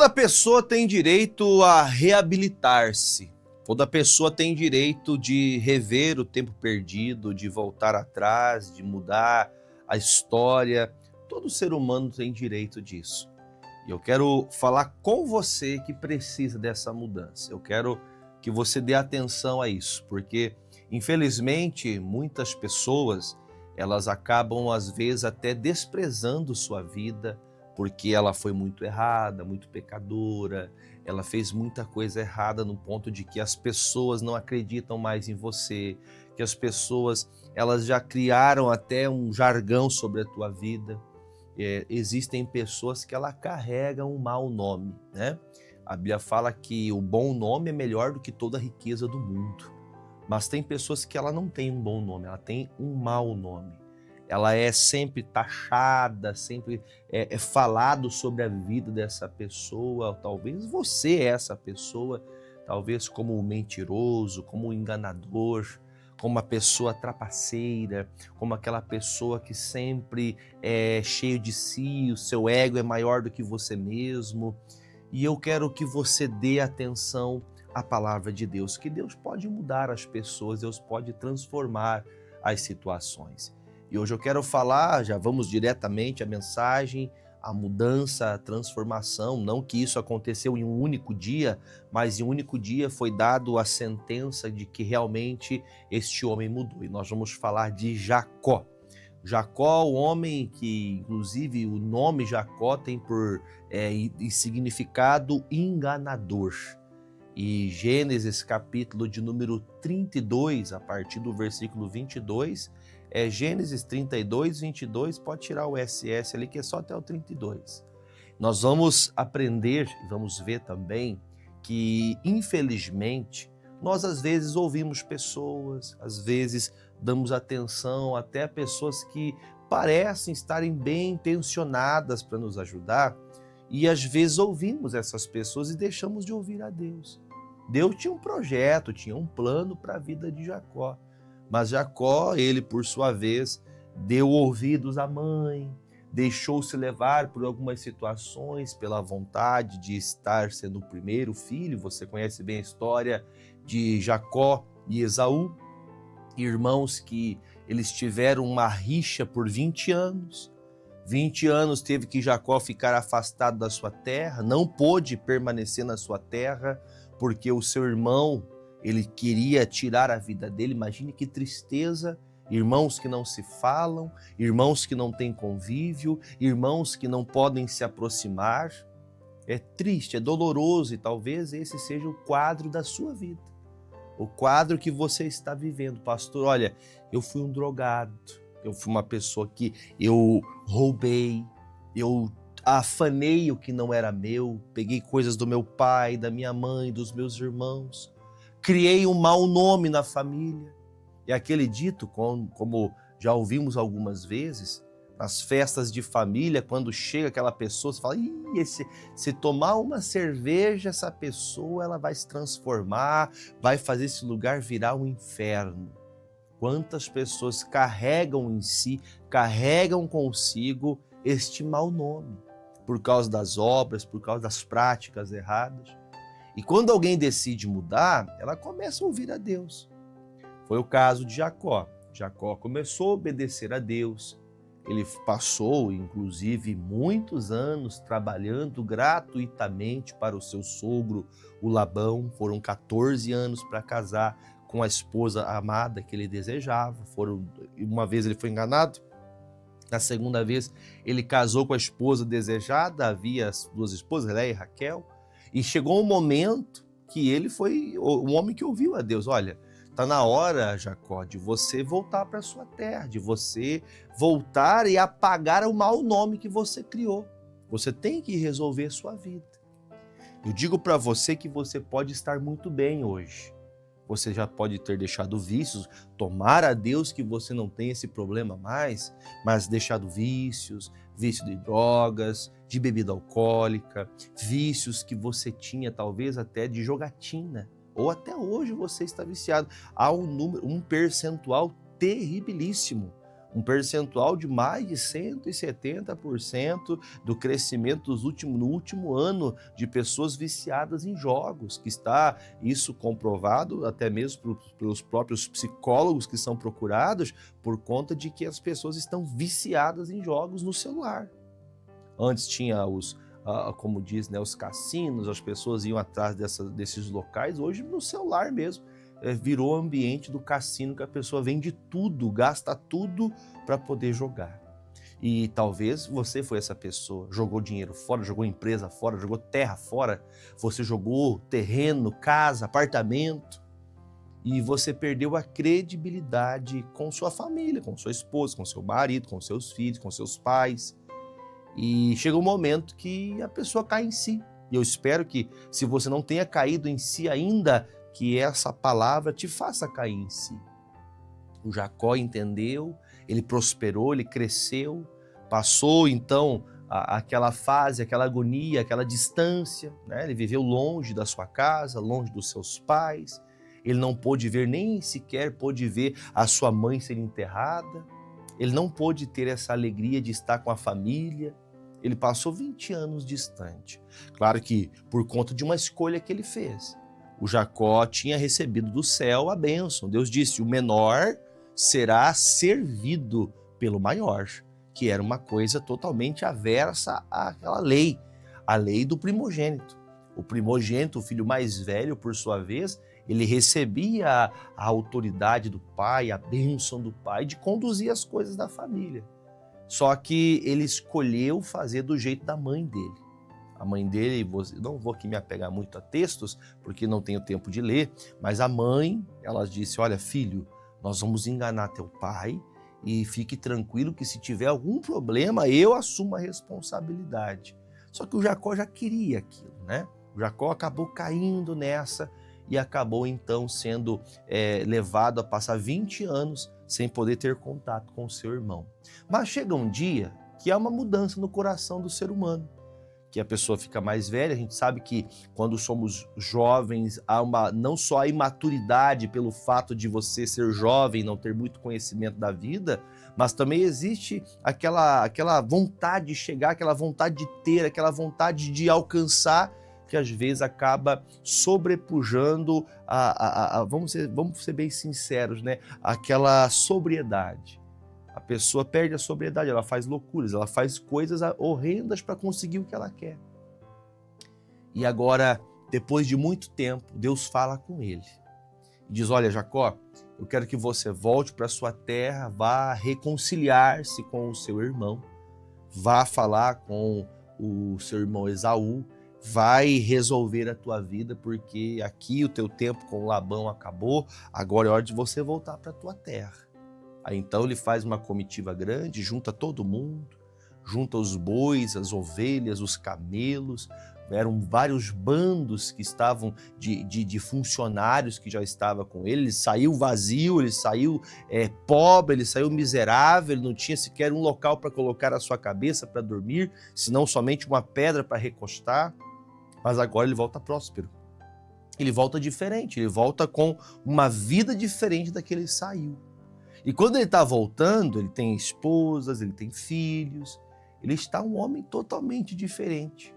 Toda pessoa tem direito a reabilitar-se. Toda pessoa tem direito de rever o tempo perdido, de voltar atrás, de mudar a história. Todo ser humano tem direito disso. E eu quero falar com você que precisa dessa mudança. Eu quero que você dê atenção a isso, porque infelizmente muitas pessoas, elas acabam às vezes até desprezando sua vida, porque ela foi muito errada, muito pecadora, ela fez muita coisa errada no ponto de que as pessoas não acreditam mais em você, que as pessoas, elas já criaram até um jargão sobre a tua vida. Existem pessoas que ela carregam um mau nome, né? A Bíblia fala que o bom nome é melhor do que toda a riqueza do mundo. Mas tem pessoas que ela não tem um bom nome, ela tem um mau nome. Ela é sempre taxada, sempre é falado sobre a vida dessa pessoa. Talvez você é essa pessoa, talvez como um mentiroso, como um enganador, como uma pessoa trapaceira, como aquela pessoa que sempre é cheio de si, o seu ego é maior do que você mesmo. E eu quero que você dê atenção à palavra de Deus, que Deus pode mudar as pessoas, Deus pode transformar as situações. E hoje eu quero falar, já vamos diretamente à mensagem, a mudança, a transformação, não que isso aconteceu em um único dia, mas em um único dia foi dado a sentença de que realmente este homem mudou. E nós vamos falar de Jacó. Jacó, o homem que, inclusive, o nome Jacó tem por significado enganador. E Gênesis, capítulo de número 32, a partir do versículo 22, Gênesis 32, 22, pode tirar o SS ali, que é só até o 32. Nós vamos aprender, vamos ver também, que infelizmente, nós às vezes ouvimos pessoas, às vezes damos atenção até a pessoas que parecem estarem bem intencionadas para nos ajudar, e às vezes ouvimos essas pessoas e deixamos de ouvir a Deus. Deus tinha um projeto, tinha um plano para a vida de Jacó. Mas Jacó, ele por sua vez, deu ouvidos à mãe, deixou-se levar por algumas situações, pela vontade de estar sendo o primeiro filho. Você conhece bem a história de Jacó e Esaú, irmãos que eles tiveram uma rixa por 20 anos. 20 anos teve que Jacó ficar afastado da sua terra, não pôde permanecer na sua terra, porque o seu irmão, ele queria tirar a vida dele. Imagine que tristeza, irmãos que não se falam, irmãos que não têm convívio, irmãos que não podem se aproximar. É triste, é doloroso, e talvez esse seja o quadro da sua vida, o quadro que você está vivendo. Pastor, olha, eu fui um drogado, eu fui uma pessoa que eu roubei, eu afanei o que não era meu, peguei coisas do meu pai, da minha mãe, dos meus irmãos, criei um mau nome na família. E aquele dito, como já ouvimos algumas vezes, nas festas de família, quando chega aquela pessoa, você fala, se tomar uma cerveja, essa pessoa ela vai se transformar, vai fazer esse lugar virar um inferno. Quantas pessoas carregam em si, carregam consigo este mau nome, por causa das obras, por causa das práticas erradas. E quando alguém decide mudar, ela começa a ouvir a Deus. Foi o caso de Jacó. Jacó começou a obedecer a Deus. Ele passou, inclusive, muitos anos trabalhando gratuitamente para o seu sogro, o Labão. Foram 14 anos para casar com a esposa amada que ele desejava. Uma vez ele foi enganado, na segunda vez ele casou com a esposa desejada. Havia as duas esposas, Léia e Raquel, e chegou um momento que ele foi um homem que ouviu a Deus. Olha, está na hora, Jacó, de você voltar para a sua terra, de você voltar e apagar o mau nome que você criou. Você tem que resolver sua vida. Eu digo para você que você pode estar muito bem hoje. Você já pode ter deixado vícios, tomara a Deus que você não tenha esse problema mais, mas deixado vícios, vício de drogas, de bebida alcoólica, vícios que você tinha talvez até de jogatina, ou até hoje você está viciado. Há um percentual terribilíssimo. um percentual de mais de 170% do crescimento no último ano de pessoas viciadas em jogos, que está isso comprovado até mesmo pelos próprios psicólogos que são procurados, por conta de que as pessoas estão viciadas em jogos no celular. Antes tinha como diz, né, os cassinos, as pessoas iam atrás desses locais, hoje no celular mesmo. Virou o ambiente do cassino, que a pessoa vende tudo, gasta tudo para poder jogar. E talvez você foi essa pessoa, jogou dinheiro fora, jogou empresa fora, jogou terra fora, você jogou terreno, casa, apartamento, e você perdeu a credibilidade com sua família, com sua esposa, com seu marido, com seus filhos, com seus pais. E chega um momento que a pessoa cai em si. E eu espero que, se você não tenha caído em si ainda, que essa palavra te faça cair em si. O Jacó entendeu, ele prosperou, ele cresceu, passou então aquela fase, aquela agonia, aquela distância, né? Ele viveu longe da sua casa, longe dos seus pais, ele não pôde ver, nem sequer pôde ver a sua mãe ser enterrada, ele não pôde ter essa alegria de estar com a família, ele passou 20 anos distante. Claro que por conta de uma escolha que ele fez. O Jacó tinha recebido do céu a bênção. Deus disse, o menor será servido pelo maior, que era uma coisa totalmente aversa àquela lei, a lei do primogênito. O primogênito, o filho mais velho, por sua vez, ele recebia a autoridade do pai, a bênção do pai de conduzir as coisas da família. Só que ele escolheu fazer do jeito da mãe dele. A mãe dele, não vou aqui me apegar muito a textos, porque não tenho tempo de ler, mas a mãe, ela disse, olha filho, nós vamos enganar teu pai e fique tranquilo que se tiver algum problema, eu assumo a responsabilidade. Só que o Jacó já queria aquilo, né? O Jacó acabou caindo nessa e acabou então sendo levado a passar 20 anos sem poder ter contato com o seu irmão. Mas chega um dia que há uma mudança no coração do ser humano, que a pessoa fica mais velha. A gente sabe que quando somos jovens há não só a imaturidade pelo fato de você ser jovem, não ter muito conhecimento da vida, mas também existe aquela vontade de chegar, aquela vontade de ter, aquela vontade de alcançar, que às vezes acaba sobrepujando vamos ser bem sinceros, né? Aquela sobriedade. A pessoa perde a sobriedade, ela faz loucuras, ela faz coisas horrendas para conseguir o que ela quer. E agora, depois de muito tempo, Deus fala com ele. E diz, olha Jacó, eu quero que você volte para sua terra, vá reconciliar-se com o seu irmão, vá falar com o seu irmão Esaú, vai resolver a tua vida, porque aqui o teu tempo com Labão acabou, agora é hora de você voltar para a tua terra. Aí então ele faz uma comitiva grande, junta todo mundo, junta os bois, as ovelhas, os camelos, eram vários bandos que estavam de funcionários que já estavam com ele. Ele saiu vazio, ele saiu pobre, ele saiu miserável, ele não tinha sequer um local para colocar a sua cabeça para dormir, senão somente uma pedra para recostar, mas agora ele volta próspero. Ele volta diferente, ele volta com uma vida diferente da que ele saiu. E quando ele está voltando, ele tem esposas, ele tem filhos, ele está um homem totalmente diferente.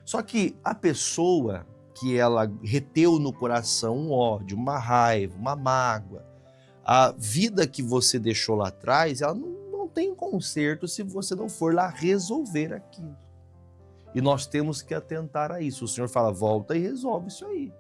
Só que a pessoa que ela reteu no coração um ódio, uma raiva, uma mágoa, a vida que você deixou lá atrás, ela não tem conserto se você não for lá resolver aquilo. E nós temos que atentar a isso. O Senhor fala, volta e resolve isso aí.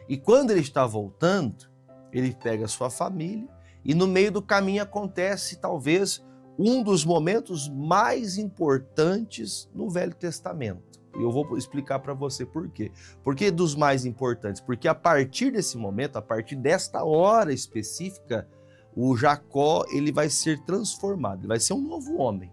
E quando ele está voltando, ele pega a sua família, e no meio do caminho acontece talvez um dos momentos mais importantes no Velho Testamento. E eu vou explicar para você por quê. Por que dos mais importantes? Porque a partir desse momento, a partir desta hora específica, o Jacó ele vai ser transformado, ele vai ser um novo homem.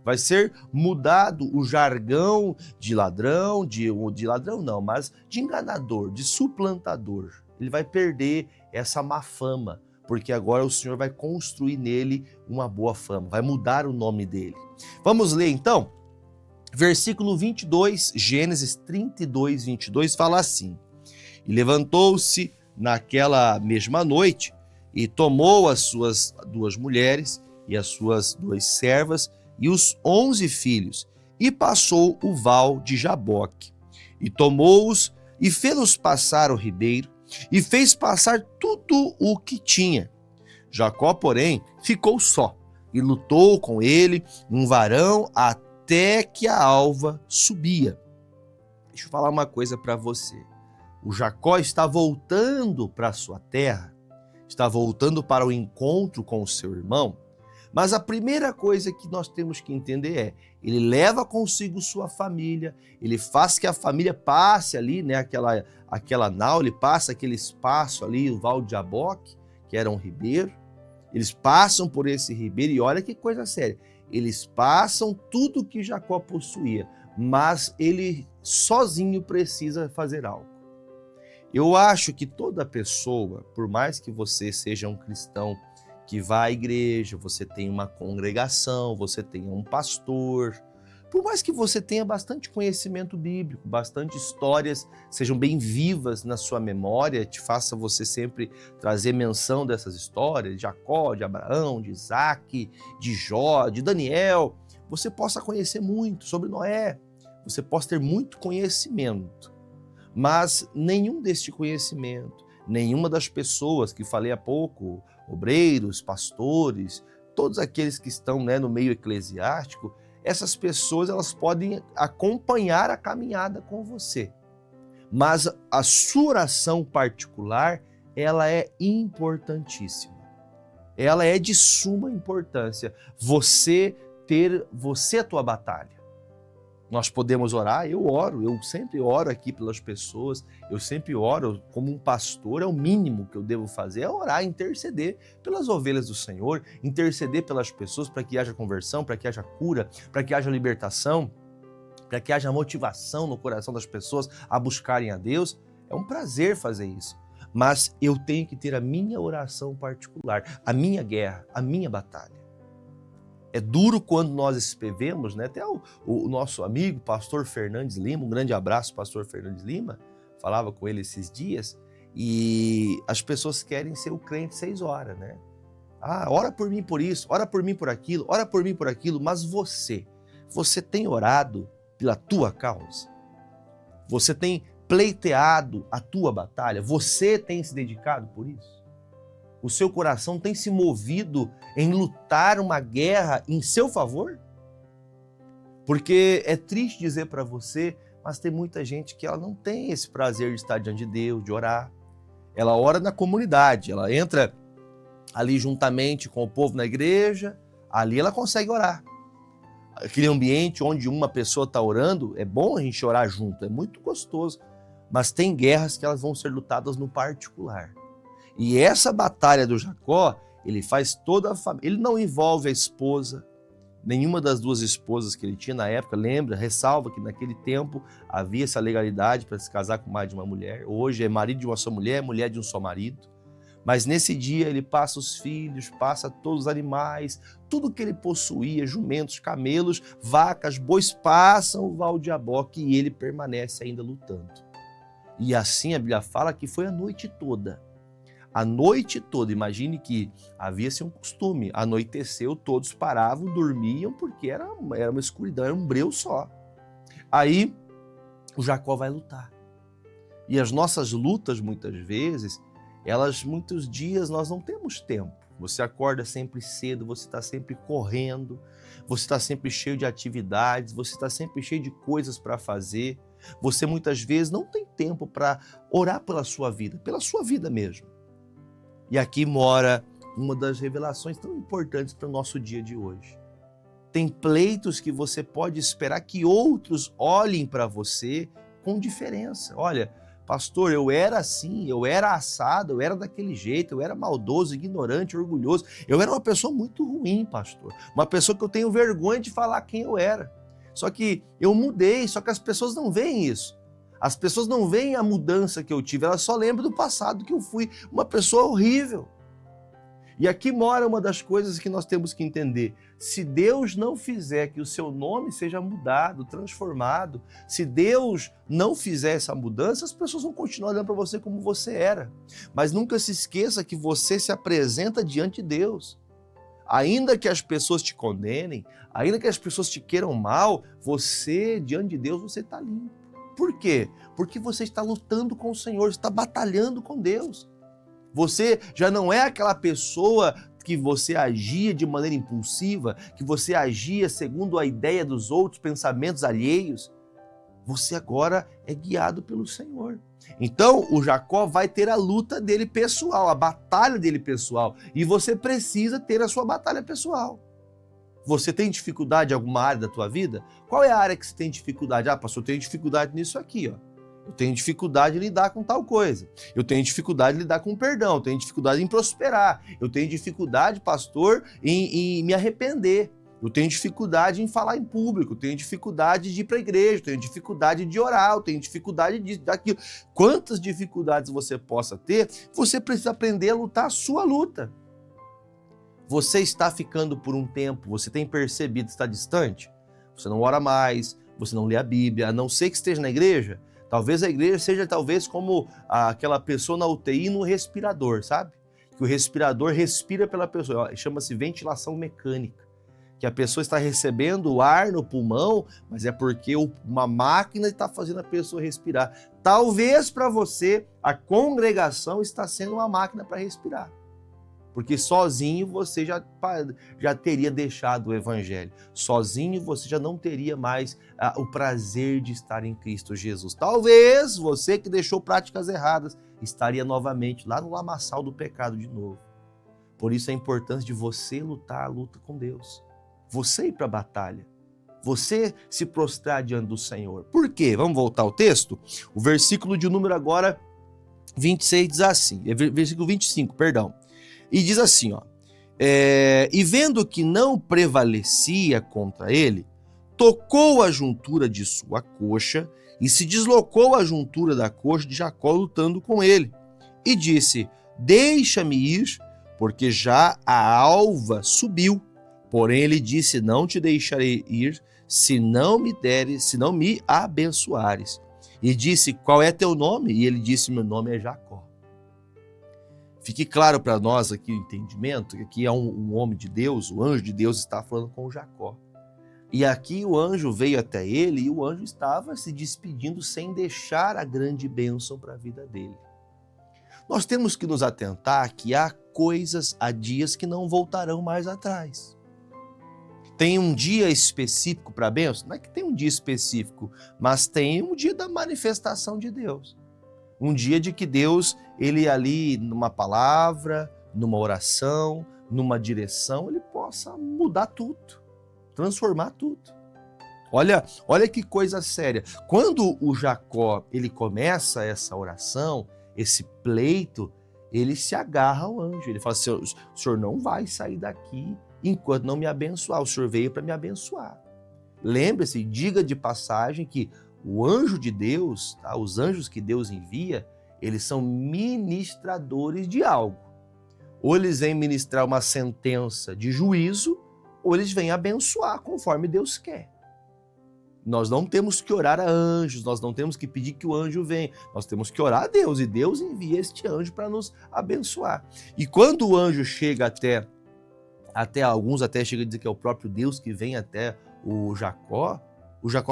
Vai ser mudado o jargão de ladrão, de ladrão não, mas de enganador, de suplantador. Ele vai perder essa má fama, porque agora o Senhor vai construir nele uma boa fama, vai mudar o nome dele. Vamos ler então? Versículo 22, Gênesis 32, 22, fala assim, e levantou-se naquela mesma noite e tomou as suas 2 mulheres e as suas 2 servas e os 11 filhos, e passou o val de Jaboque, e tomou-os e fê-los passar o ribeiro, e fez passar tudo o que tinha. Jacó, porém, ficou só, e lutou com ele um varão até que a alva subia. Deixa eu falar uma coisa para você. O Jacó está voltando para a sua terra, está voltando para o encontro com o seu irmão, mas a primeira coisa que nós temos que entender é, ele leva consigo sua família, ele faz que a família passe ali, né, aquela nau, ele passa aquele espaço ali, o Val de Jaboque, que era um ribeiro, eles passam por esse ribeiro e olha que coisa séria, eles passam tudo que Jacó possuía, mas ele sozinho precisa fazer algo. Eu acho que toda pessoa, por mais que você seja um cristão que vai à igreja, você tem uma congregação, você tenha um pastor, por mais que você tenha bastante conhecimento bíblico, bastante histórias sejam bem vivas na sua memória, te faça você sempre trazer menção dessas histórias, de Jacó, de Abraão, de Isaac, de Jó, de Daniel, você possa conhecer muito sobre Noé, você possa ter muito conhecimento, mas nenhum deste conhecimento, nenhuma das pessoas que falei há pouco, obreiros, pastores, todos aqueles que estão, né, no meio eclesiástico, essas pessoas elas podem acompanhar a caminhada com você. Mas a sua oração particular, ela é importantíssima. Ela é de suma importância. Você a tua batalha. Nós podemos orar, eu sempre oro aqui pelas pessoas, eu sempre oro como um pastor, é o mínimo que eu devo fazer, é orar, interceder pelas ovelhas do Senhor, interceder pelas pessoas para que haja conversão, para que haja cura, para que haja libertação, para que haja motivação no coração das pessoas a buscarem a Deus. É um prazer fazer isso, mas eu tenho que ter a minha oração particular, a minha guerra, a minha batalha. É duro quando nós escrevemos, né? Até o nosso amigo, pastor Fernandes Lima, um grande abraço, pastor Fernandes Lima, falava com ele esses dias, e as pessoas querem ser o crente 6 horas, né? Ah, ora por mim por isso, ora por mim por aquilo, ora por mim por aquilo, mas você tem orado pela tua causa? Você tem pleiteado a tua batalha? Você tem se dedicado por isso? O seu coração tem se movido em lutar uma guerra em seu favor? Porque é triste dizer para você, mas tem muita gente que ela não tem esse prazer de estar diante de Deus, de orar. Ela ora na comunidade, ela entra ali juntamente com o povo na igreja, ali ela consegue orar. Aquele ambiente onde uma pessoa está orando, é bom a gente orar junto, é muito gostoso. Mas tem guerras que elas vão ser lutadas no particular. E essa batalha do Jacó, ele faz toda a família, ele não envolve a esposa, nenhuma das 2 esposas que ele tinha na época, lembra, ressalva que naquele tempo havia essa legalidade para se casar com mais de uma mulher, hoje é marido de uma só mulher, mulher de um só marido, mas nesse dia ele passa os filhos, passa todos os animais, tudo que ele possuía, jumentos, camelos, vacas, bois, passam o Val de Jaboque e ele permanece ainda lutando. E assim a Bíblia fala que foi a noite toda. A noite toda, imagine que havia-se um costume, anoiteceu, todos paravam, dormiam, porque era uma escuridão, era um breu só. Aí o Jacó vai lutar. E as nossas lutas, muitas vezes, muitos dias nós não temos tempo. Você acorda sempre cedo, você está sempre correndo, você está sempre cheio de atividades, você está sempre cheio de coisas para fazer. Você muitas vezes não tem tempo para orar pela sua vida mesmo. E aqui mora uma das revelações tão importantes para o nosso dia de hoje. Tem pleitos que você pode esperar que outros olhem para você com diferença. Olha, pastor, eu era assim, eu era assado, eu era daquele jeito, eu era maldoso, ignorante, orgulhoso. Eu era uma pessoa muito ruim, pastor. Uma pessoa que eu tenho vergonha de falar quem eu era. Só que eu mudei, só que as pessoas não veem isso. As pessoas não veem a mudança que eu tive, elas só lembram do passado que eu fui uma pessoa horrível. E aqui mora uma das coisas que nós temos que entender. Se Deus não fizer que o seu nome seja mudado, transformado, se Deus não fizer essa mudança, as pessoas vão continuar olhando para você como você era. Mas nunca se esqueça que você se apresenta diante de Deus. Ainda que as pessoas te condenem, ainda que as pessoas te queiram mal, você, diante de Deus, você está limpo. Por quê? Porque você está lutando com o Senhor, você está batalhando com Deus. Você já não é aquela pessoa que você agia de maneira impulsiva, que você agia segundo a ideia dos outros, pensamentos alheios. Você agora é guiado pelo Senhor. Então, o Jacó vai ter a luta dele pessoal, a batalha dele pessoal. E você precisa ter a sua batalha pessoal. Você tem dificuldade em alguma área da tua vida? Qual é a área que você tem dificuldade? Ah, pastor, eu tenho dificuldade nisso aqui, ó. Eu tenho dificuldade em lidar com tal coisa. Eu tenho dificuldade em lidar com perdão. Eu tenho dificuldade em prosperar. Eu tenho dificuldade, pastor, em me arrepender. Eu tenho dificuldade em falar em público. Eu tenho dificuldade de ir para a igreja. Eu tenho dificuldade de orar. Eu tenho dificuldade disso, daquilo. Quantas dificuldades você possa ter, você precisa aprender a lutar a sua luta. Você está ficando por um tempo, você tem percebido que está distante? Você não ora mais, você não lê a Bíblia, a não ser que esteja na igreja. Talvez a igreja seja como aquela pessoa na UTI no respirador, sabe? Que o respirador respira pela pessoa, chama-se ventilação mecânica. Que a pessoa está recebendo o ar no pulmão, mas é porque uma máquina está fazendo a pessoa respirar. Talvez para você a congregação está sendo uma máquina para respirar. Porque sozinho você já teria deixado o evangelho. Sozinho você já não teria mais o prazer de estar em Cristo Jesus. Talvez você que deixou práticas erradas estaria novamente lá no lamaçal do pecado de novo. Por isso a importância de você lutar a luta com Deus. Você ir para a batalha. Você se prostrar diante do Senhor. Por quê? Vamos voltar ao texto? O versículo de número agora 26 diz assim, versículo 25, perdão. E diz assim, ó, e vendo que não prevalecia contra ele, tocou a juntura de sua coxa e se deslocou a juntura da coxa de Jacó lutando com ele. E disse, deixa-me ir, porque já a alva subiu. Porém ele disse, não te deixarei ir, se não me abençoares. E disse, qual é teu nome? E ele disse, meu nome é Jacó. Fique claro para nós aqui o entendimento, que aqui é um homem de Deus, o anjo de Deus está falando com Jacó. E aqui o anjo veio até ele e o anjo estava se despedindo sem deixar a grande bênção para a vida dele. Nós temos que nos atentar que há dias que não voltarão mais atrás. Tem um dia específico para a bênção? Não é que tem um dia específico, mas tem um dia da manifestação de Deus. Um dia de que Deus, ele ali, numa palavra, numa oração, numa direção, ele possa mudar tudo, transformar tudo. Olha que coisa séria. Quando o Jacó, ele começa essa oração, esse pleito, ele se agarra ao anjo. Ele fala assim, o senhor não vai sair daqui enquanto não me abençoar. O senhor veio para me abençoar. Lembre-se, diga de passagem que o anjo de Deus, tá? Os anjos que Deus envia, eles são ministradores de algo. Ou eles vêm ministrar uma sentença de juízo, ou eles vêm abençoar conforme Deus quer. Nós não temos que orar a anjos, nós não temos que pedir que o anjo venha, nós temos que orar a Deus, e Deus envia este anjo para nos abençoar. E quando o anjo chega até alguns até chegam a dizer que é o próprio Deus que vem até o Jacó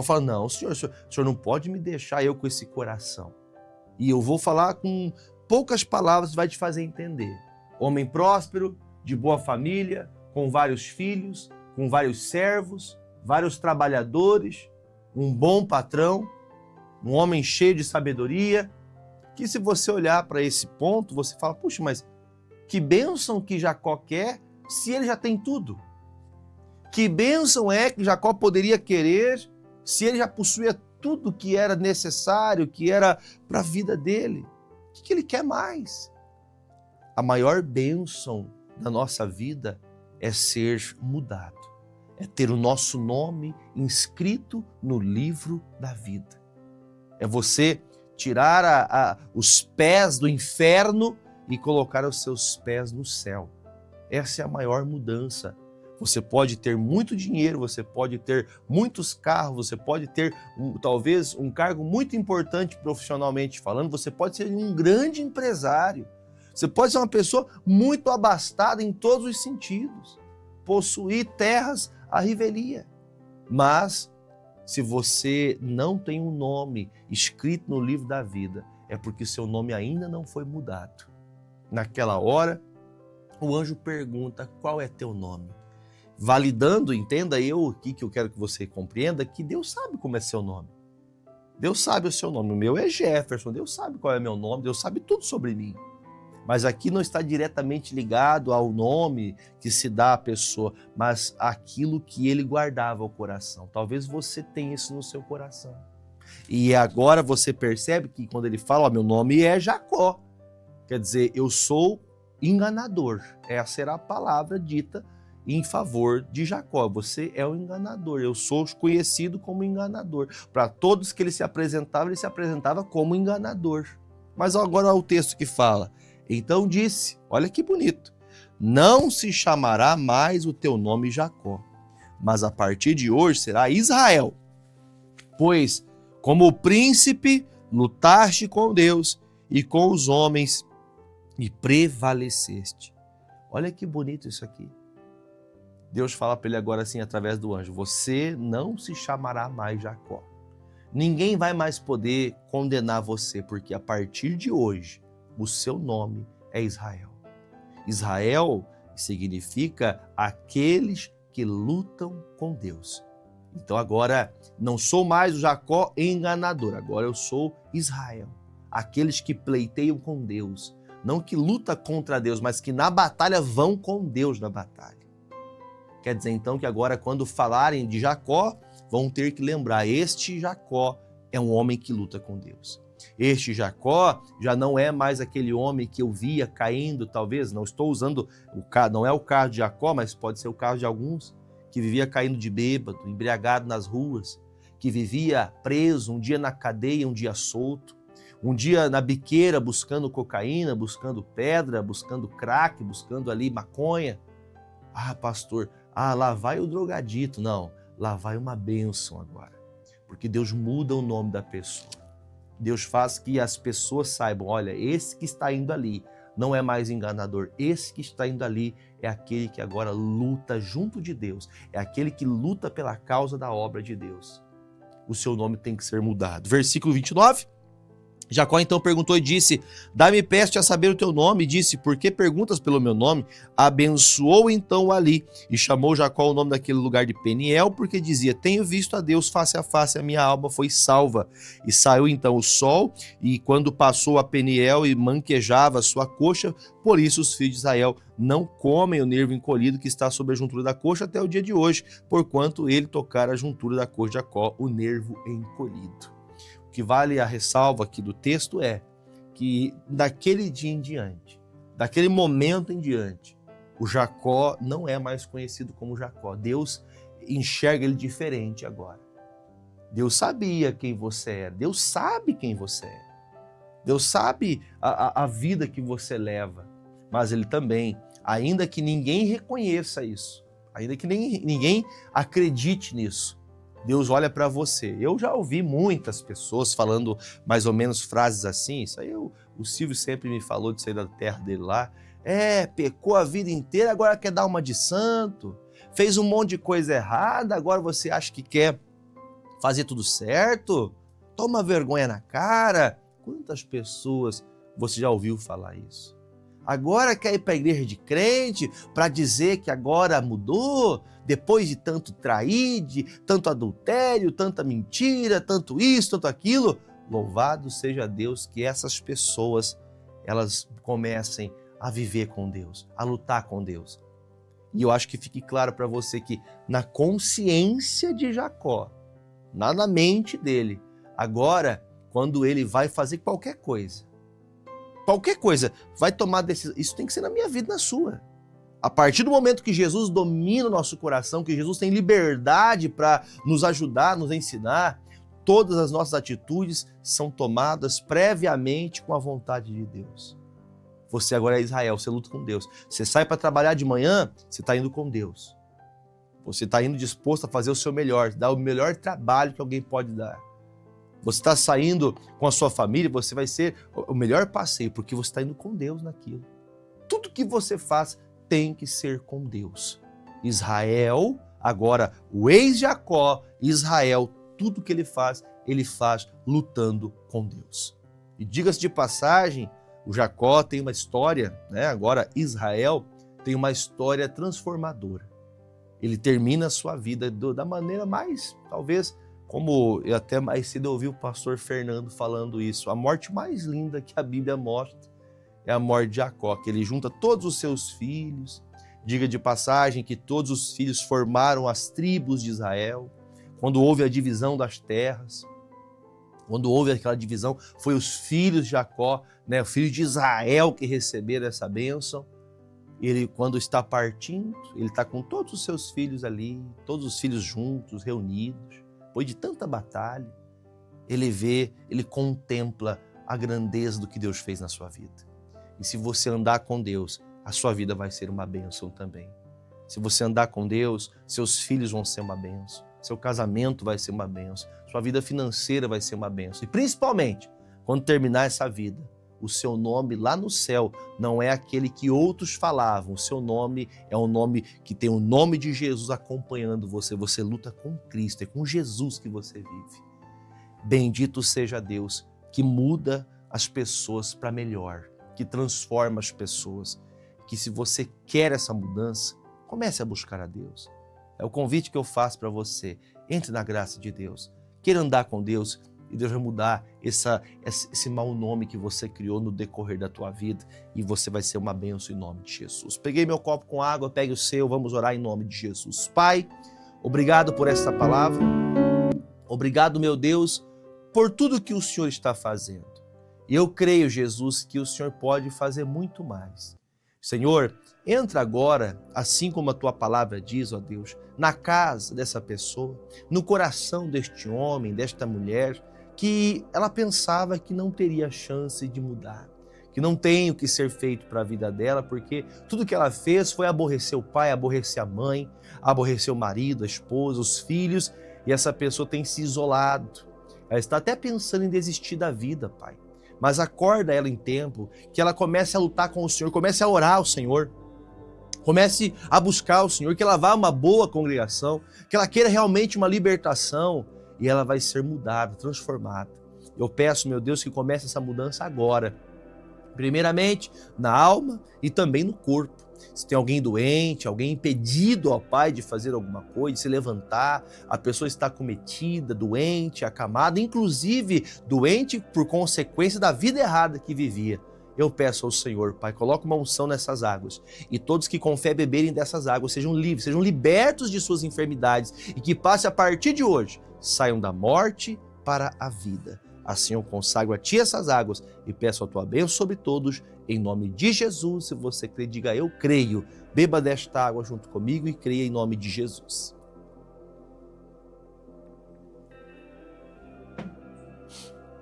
fala, não, senhor, o senhor não pode me deixar eu com esse coração. E eu vou falar com poucas palavras, vai te fazer entender. Homem próspero, de boa família, com vários filhos, com vários servos, vários trabalhadores, um bom patrão, um homem cheio de sabedoria, que se você olhar para esse ponto, você fala, puxa, mas que bênção que Jacó quer se ele já tem tudo? Que bênção é que Jacó poderia querer se ele já possuía tudo que era necessário, que era para a vida dele? O que ele quer mais? A maior bênção da nossa vida é ser mudado, é ter o nosso nome inscrito no livro da vida. É você tirar os pés do inferno e colocar os seus pés no céu. Essa é a maior mudança. Você pode ter muito dinheiro, você pode ter muitos carros, você pode ter talvez um cargo muito importante profissionalmente falando, você pode ser um grande empresário, você pode ser uma pessoa muito abastada em todos os sentidos. possuir terras à revelia. Mas, se você não tem um nome escrito no livro da vida, é porque seu nome ainda não foi mudado. Naquela hora, o anjo pergunta: qual é teu nome? Validando, entenda eu aqui que eu quero que você compreenda, que Deus sabe como é seu nome. Deus sabe o seu nome. O meu é Jefferson, Deus sabe qual é meu nome, Deus sabe tudo sobre mim. Mas aqui não está diretamente ligado ao nome que se dá à pessoa, mas aquilo que ele guardava ao coração. Talvez você tenha isso no seu coração. E agora você percebe que quando ele fala, meu nome é Jacó, quer dizer, eu sou enganador. Essa era a palavra dita em favor de Jacó. Você é o enganador, eu sou conhecido como enganador. Para todos que ele se apresentava como enganador. Mas agora olha o texto que fala: então disse, olha que bonito, não se chamará mais o teu nome Jacó, mas a partir de hoje será Israel, pois como príncipe lutaste com Deus e com os homens e prevaleceste. Olha que bonito isso aqui. Deus fala para ele agora assim através do anjo: você não se chamará mais Jacó. Ninguém vai mais poder condenar você, porque a partir de hoje o seu nome é Israel. Israel significa aqueles que lutam com Deus. Então agora não sou mais o Jacó enganador, agora eu sou Israel. Aqueles que pleiteiam com Deus, não que luta contra Deus, mas que na batalha vão com Deus na batalha. Quer dizer então que agora quando falarem de Jacó, vão ter que lembrar, este Jacó é um homem que luta com Deus. Este Jacó já não é mais aquele homem que eu via caindo, talvez, não estou usando o carro, não é o carro de Jacó, mas pode ser o carro de alguns, que vivia caindo de bêbado, embriagado nas ruas, que vivia preso, um dia na cadeia, um dia solto, um dia na biqueira buscando cocaína, buscando pedra, buscando crack, buscando ali maconha. Ah, pastor, lá vai o drogadito. Não, lá vai uma bênção agora, porque Deus muda o nome da pessoa. Deus faz que as pessoas saibam, olha, esse que está indo ali não é mais enganador, esse que está indo ali é aquele que agora luta junto de Deus, é aquele que luta pela causa da obra de Deus. O seu nome tem que ser mudado. Versículo 29. Jacó então perguntou e disse: dá-me peste a saber o teu nome. E disse: por que perguntas pelo meu nome? Abençoou então ali e chamou Jacó o nome daquele lugar de Peniel, porque dizia: tenho visto a Deus face a face, a minha alma foi salva. E saiu então o sol, e quando passou a Peniel e manquejava a sua coxa, por isso os filhos de Israel não comem o nervo encolhido que está sobre a juntura da coxa até o dia de hoje, porquanto ele tocara a juntura da coxa de Jacó, o nervo encolhido. O que vale a ressalva aqui do texto é que daquele dia em diante, daquele momento em diante, o Jacó não é mais conhecido como Jacó. Deus enxerga ele diferente agora. Deus sabia quem você era, Deus sabe quem você é, Deus sabe a vida que você leva, mas ele também, ainda que ninguém reconheça isso, ainda que ninguém acredite nisso, Deus olha para você. Eu já ouvi muitas pessoas falando mais ou menos frases assim. Isso aí o Silvio sempre me falou de sair da terra dele lá. Pecou a vida inteira, agora quer dar uma de santo. Fez um monte de coisa errada, agora você acha que quer fazer tudo certo? Toma vergonha na cara. Quantas pessoas você já ouviu falar isso? Agora quer ir para a igreja de crente para dizer que agora mudou, depois de tanto trair, de tanto adultério, tanta mentira, tanto isso, tanto aquilo. Louvado seja Deus que essas pessoas, elas comecem a viver com Deus, a lutar com Deus. E eu acho que fique claro para você que na consciência de Jacó, na mente dele, agora, quando ele vai fazer qualquer coisa, vai tomar decisão. Isso tem que ser na minha vida e na sua. A partir do momento que Jesus domina o nosso coração, que Jesus tem liberdade para nos ajudar, nos ensinar, todas as nossas atitudes são tomadas previamente com a vontade de Deus. Você agora é Israel, você luta com Deus. Você sai para trabalhar de manhã, você está indo com Deus. Você está indo disposto a fazer o seu melhor, dar o melhor trabalho que alguém pode dar. Você está saindo com a sua família, você vai ser o melhor passeio, porque você está indo com Deus naquilo. Tudo que você faz tem que ser com Deus. Israel, agora o ex-Jacó, Israel, tudo que ele faz lutando com Deus. E diga-se de passagem, o Jacó tem uma história, né? Agora Israel tem uma história transformadora. Ele termina a sua vida da maneira mais, talvez, como eu até mais cedo ouvi o pastor Fernando falando isso, a morte mais linda que a Bíblia mostra é a morte de Jacó, que ele junta todos os seus filhos. Diga de passagem que todos os filhos formaram as tribos de Israel. Quando houve a divisão das terras, quando houve aquela divisão, foi os filhos de Jacó, né, o filho de Israel que receberam essa bênção. Ele, quando está partindo, ele está com todos os seus filhos ali, todos os filhos juntos, reunidos. Depois de tanta batalha, ele vê, ele contempla a grandeza do que Deus fez na sua vida. E se você andar com Deus, a sua vida vai ser uma bênção também. Se você andar com Deus, seus filhos vão ser uma bênção, seu casamento vai ser uma bênção, sua vida financeira vai ser uma bênção. E principalmente, quando terminar essa vida, o seu nome lá no céu não é aquele que outros falavam. O seu nome é um nome que tem o nome de Jesus acompanhando você. Você luta com Cristo, é com Jesus que você vive. Bendito seja Deus que muda as pessoas para melhor, que transforma as pessoas. Que se você quer essa mudança, comece a buscar a Deus. É o convite que eu faço para você. Entre na graça de Deus. Queira andar com Deus e Deus vai mudar esse mau nome que você criou no decorrer da tua vida e você vai ser uma bênção em nome de Jesus. Peguei meu copo com água, pegue o seu, vamos orar em nome de Jesus. Pai, obrigado por essa palavra. Obrigado, meu Deus, por tudo que o Senhor está fazendo. E eu creio, Jesus, que o Senhor pode fazer muito mais. Senhor, entra agora, assim como a tua palavra diz, ó Deus, na casa dessa pessoa, no coração deste homem, desta mulher, que ela pensava que não teria chance de mudar, que não tem o que ser feito para a vida dela, porque tudo que ela fez foi aborrecer o pai, aborrecer a mãe, aborrecer o marido, a esposa, os filhos, e essa pessoa tem se isolado. Ela está até pensando em desistir da vida, Pai. Mas acorda ela em tempo, que ela comece a lutar com o Senhor, comece a orar ao Senhor, comece a buscar o Senhor, que ela vá a uma boa congregação, que ela queira realmente uma libertação e ela vai ser mudada, transformada. Eu peço, meu Deus, que comece essa mudança agora, primeiramente na alma e também no corpo. Se tem alguém doente, alguém impedido, ó Pai, de fazer alguma coisa, de se levantar, a pessoa está acometida, doente, acamada, inclusive doente por consequência da vida errada que vivia. Eu peço ao Senhor, Pai, coloque uma unção nessas águas e todos que com fé beberem dessas águas sejam livres, sejam libertos de suas enfermidades e que passe a partir de hoje, saiam da morte para a vida. Assim eu consagro a Ti essas águas e peço a Tua bênção sobre todos, em nome de Jesus. Se você crê, diga eu creio. Beba desta água junto comigo e creia em nome de Jesus.